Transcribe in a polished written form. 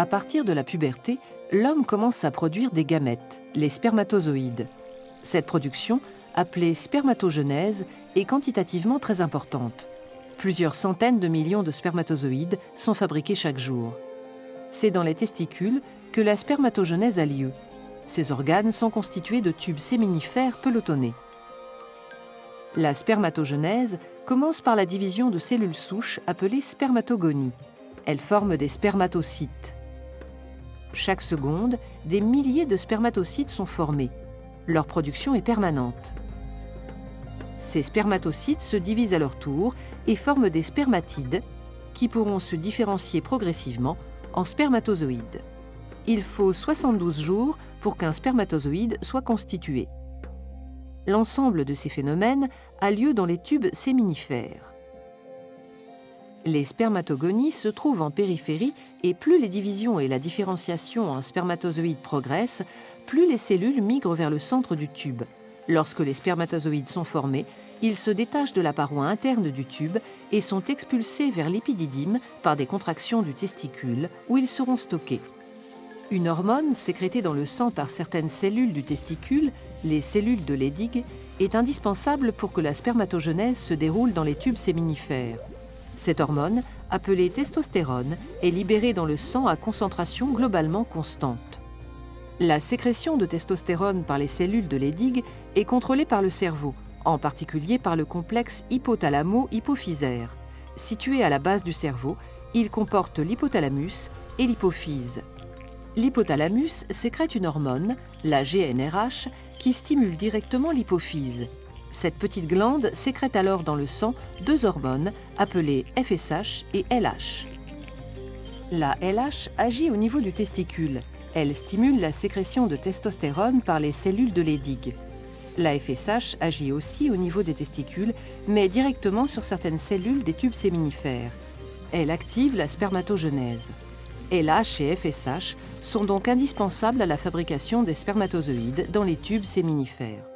À partir de la puberté, l'homme commence à produire des gamètes, les spermatozoïdes. Cette production, appelée spermatogenèse, est quantitativement très importante. Plusieurs centaines de millions de spermatozoïdes sont fabriqués chaque jour. C'est dans les testicules que la spermatogenèse a lieu. Ces organes sont constitués de tubes séminifères pelotonnés. La spermatogenèse commence par la division de cellules souches appelées spermatogonies. Elles forment des spermatocytes. Chaque seconde, des milliers de spermatocytes sont formés. Leur production est permanente. Ces spermatocytes se divisent à leur tour et forment des spermatides qui pourront se différencier progressivement en spermatozoïdes. Il faut 72 jours pour qu'un spermatozoïde soit constitué. L'ensemble de ces phénomènes a lieu dans les tubes séminifères. Les spermatogonies se trouvent en périphérie et plus les divisions et la différenciation en spermatozoïdes progressent, plus les cellules migrent vers le centre du tube. Lorsque les spermatozoïdes sont formés, ils se détachent de la paroi interne du tube et sont expulsés vers l'épididyme par des contractions du testicule où ils seront stockés. Une hormone sécrétée dans le sang par certaines cellules du testicule, les cellules de Leydig, est indispensable pour que la spermatogenèse se déroule dans les tubes séminifères. Cette hormone, appelée testostérone, est libérée dans le sang à concentration globalement constante. La sécrétion de testostérone par les cellules de Leydig est contrôlée par le cerveau, en particulier par le complexe hypothalamo-hypophysaire. Situé à la base du cerveau, il comporte l'hypothalamus et l'hypophyse. L'hypothalamus sécrète une hormone, la GnRH, qui stimule directement l'hypophyse. Cette petite glande sécrète alors dans le sang deux hormones appelées FSH et LH. La LH agit au niveau du testicule. Elle stimule la sécrétion de testostérone par les cellules de Leydig. La FSH agit aussi au niveau des testicules, mais directement sur certaines cellules des tubes séminifères. Elle active la spermatogenèse. LH et FSH sont donc indispensables à la fabrication des spermatozoïdes dans les tubes séminifères.